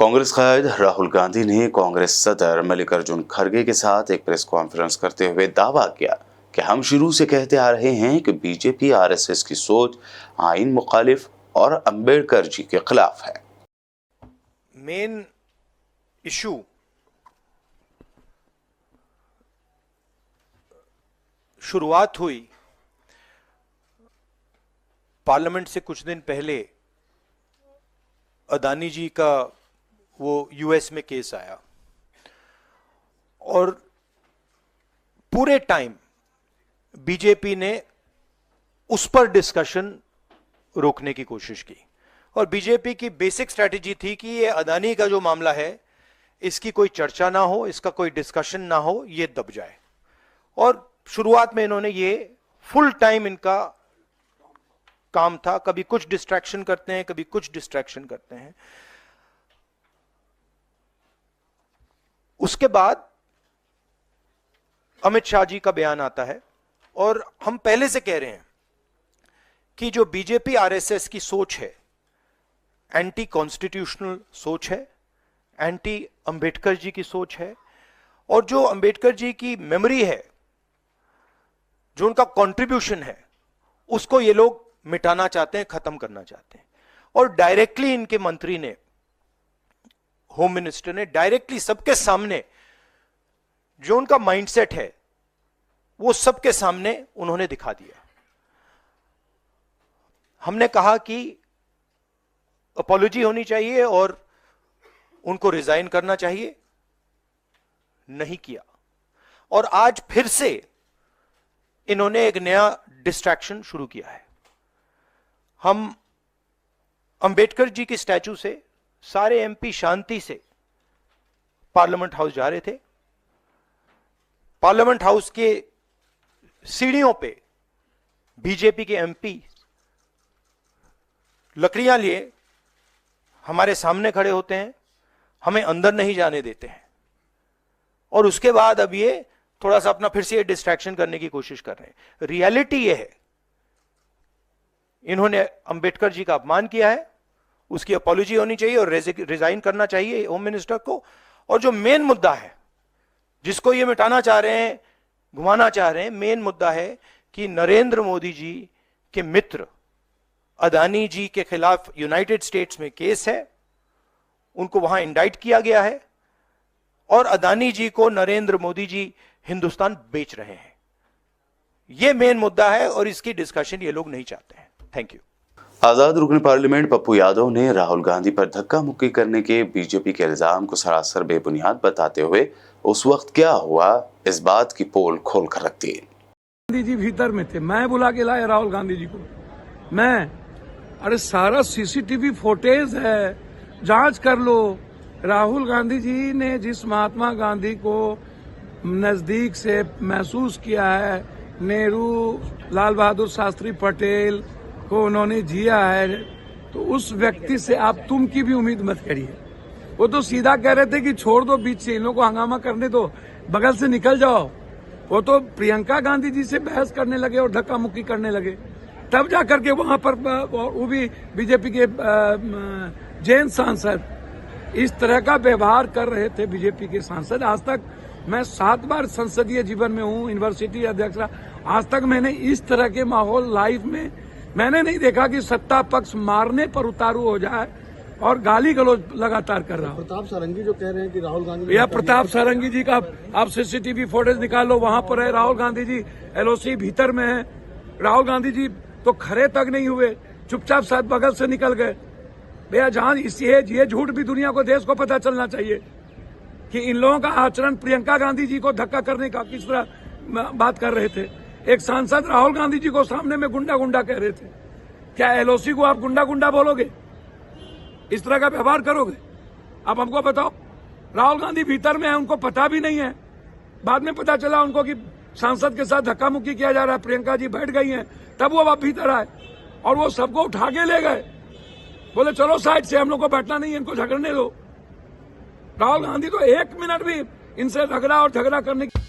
कांग्रेस कायद राहुल गांधी ने कांग्रेस सदर मल्लिकार्जुन खड़गे के साथ एक प्रेस कॉन्फ्रेंस करते हुए दावा किया कि हम शुरू से कहते आ रहे हैं कि बीजेपी आरएसएस की सोच आइन मुखालिफ और अंबेडकर जी के खिलाफ है। मेन इशू शुरुआत हुई पार्लियामेंट से कुछ दिन पहले अदानी जी का वो यूएस में केस आया और पूरे टाइम बीजेपी ने उस पर डिस्कशन रोकने की कोशिश की और बीजेपी की बेसिक स्ट्रैटेजी थी कि ये अदानी का जो मामला है इसकी कोई चर्चा ना हो, इसका कोई डिस्कशन ना हो, ये दब जाए। और शुरुआत में इन्होंने ये फुल टाइम इनका काम था, कभी कुछ डिस्ट्रैक्शन करते हैं, कभी कुछ डिस्ट्रैक्शन करते हैं। उसके बाद अमित शाह जी का बयान आता है और हम पहले से कह रहे हैं कि जो बीजेपी आरएसएस की सोच है एंटी कॉन्स्टिट्यूशनल सोच है, एंटी अंबेडकर जी की सोच है और जो अंबेडकर जी की मेमोरी है, जो उनका कंट्रीब्यूशन है, उसको ये लोग मिटाना चाहते हैं, खत्म करना चाहते हैं। और डायरेक्टली इनके मंत्री ने, होम मिनिस्टर ने डायरेक्टली सबके सामने जो उनका माइंडसेट है वो सबके सामने उन्होंने दिखा दिया। हमने कहा कि अपॉलॉजी होनी चाहिए और उनको रिजाइन करना चाहिए, नहीं किया। और आज फिर से इन्होंने एक नया डिस्ट्रैक्शन शुरू किया है। हम अंबेडकर जी की स्टैचू से सारे एमपी शांति से पार्लियामेंट हाउस जा रहे थे। पार्लियामेंट हाउस के सीढ़ियों पे बीजेपी के एमपी लकड़ियां लिए हमारे सामने खड़े होते हैं, हमें अंदर नहीं जाने देते हैं और उसके बाद अब ये थोड़ा सा अपना फिर से डिस्ट्रैक्शन करने की कोशिश कर रहे हैं। रियलिटी ये है, इन्होंने अंबेडकर जी का अपमान किया है, उसकी अपॉलॉजी होनी चाहिए और रिजाइन करना चाहिए होम मिनिस्टर को। और जो मेन मुद्दा है जिसको ये मिटाना चाह रहे हैं, घुमाना चाह रहे हैं, मेन मुद्दा है कि नरेंद्र मोदी जी के मित्र अदानी जी के खिलाफ यूनाइटेड स्टेट्स में केस है, उनको वहां इंडाइट किया गया है और अदानी जी को नरेंद्र मोदी जी हिंदुस्तान बेच रहे हैं। यह मेन मुद्दा है और इसकी डिस्कशन ये लोग नहीं चाहते हैं। Thank you. आजाद रुकन पार्लियामेंट पप्पू यादव ने राहुल गांधी पर धक्का मुक्की करने के बीजेपी के इल्जाम को सरासर बेबुनियाद बताते हुए उस वक्त क्या हुआ इस बात की पोल खोल कर रख दी। गांधी जी भीतर में थे, मैं बुला के लाया राहुल गांधी जी को। अरे सारा सीसीटीवी फुटेज है, जांच कर लो। राहुल गांधी जी ने जिस महात्मा गांधी को नजदीक से महसूस किया है, नेहरू, लाल बहादुर शास्त्री पटेल को उन्होंने जिया है, तो उस व्यक्ति से आप तुम की भी उम्मीद मत करिए। वो तो सीधा कह रहे थे कि छोड़ दो बीच से, इन लोगों को हंगामा करने दो, बगल से निकल जाओ। वो तो प्रियंका गांधी जी से बहस करने लगे और धक्का मुक्की करने लगे, तब जाकर के वहां पर वो भी बीजेपी के जैन सांसद इस तरह का व्यवहार कर रहे थे। बीजेपी के सांसद, आज तक मैं 7 बार संसदीय जीवन में हूँ, यूनिवर्सिटी अध्यक्ष, आज तक मैंने इस तरह के माहौल लाइफ में मैंने नहीं देखा कि सत्ता पक्ष मारने पर उतारू हो जाए और गाली गलौज लगातार कर रहा हो। प्रताप सारंगी जो कह रहे हैं कि राहुल गांधी, या प्रताप सारंगी जी का आप सीसीटीवी फुटेज निकालो, वहां पर है राहुल गांधी जी, एलओसी भीतर में है। राहुल गांधी जी तो खड़े तक नहीं हुए, चुपचाप साथ बगल से निकल गए। भैया जहां ये झूठ भी दुनिया को, देश को पता चलना चाहिए कि इन लोगों का आचरण प्रियंका गांधी जी को धक्का करने का किस तरह बात कर रहे थे। एक सांसद राहुल गांधी जी को सामने में गुंडा गुंडा कह रहे थे। क्या एलओसी को आप गुंडा गुंडा बोलोगे? इस तरह का व्यवहार करोगे? आप हमको बताओ। राहुल गांधी भीतर में है, उनको पता भी नहीं है। बाद में पता चला उनको कि सांसद के साथ धक्का मुक्की किया जा रहा है, प्रियंका जी बैठ गई हैं, तब वो भीतर आए और वो सबको उठा के ले गए, बोले चलो साइड से, हम लोग को बैठना नहीं है, इनको झगड़ने दो। राहुल गांधी तो 1 मिनट भी इनसे रगड़ा और झगड़ा करने की